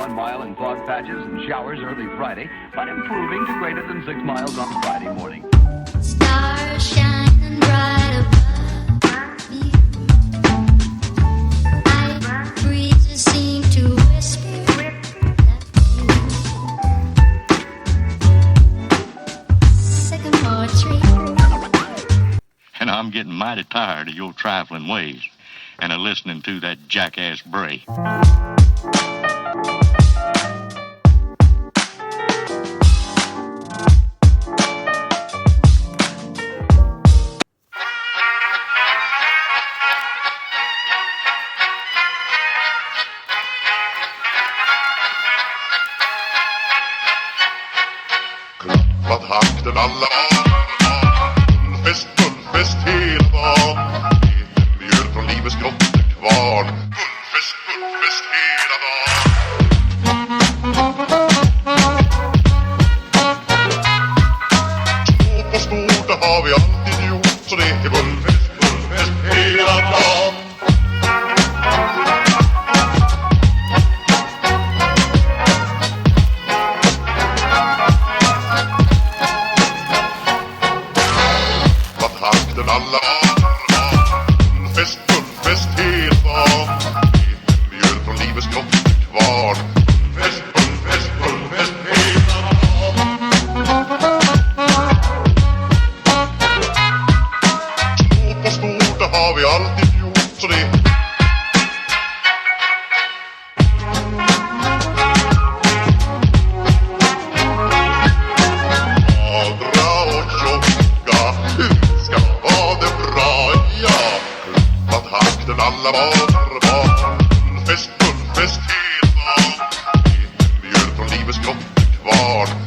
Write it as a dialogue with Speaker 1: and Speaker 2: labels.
Speaker 1: 1 mile in fog patches and showers early Friday, but improving to greater than 6 miles on Friday morning.
Speaker 2: Stars shining bright above me. Night breezes seem to whisper sycamore tree.
Speaker 3: And I'm getting mighty tired of your trifling ways and of listening to that jackass bray.
Speaker 4: Klappat hakten alla fullfest hela dagen. Mjöl från livets grottekvarn. Fullfest hela dagen. Stå på skor, det har vi alltid gjort. Så det är fullfest hela dagen. Hakten alla fullfest hela dagen. Mjöl från livets grottekvarn. Fullfest hela dagen. Stå på skor, det har vi alltid gjort. Så det magra och tjocka ska vara det bra, ja. Klappat hakten alla barn. Fullfest hela dagen. Mjöl från livets grottekvarn.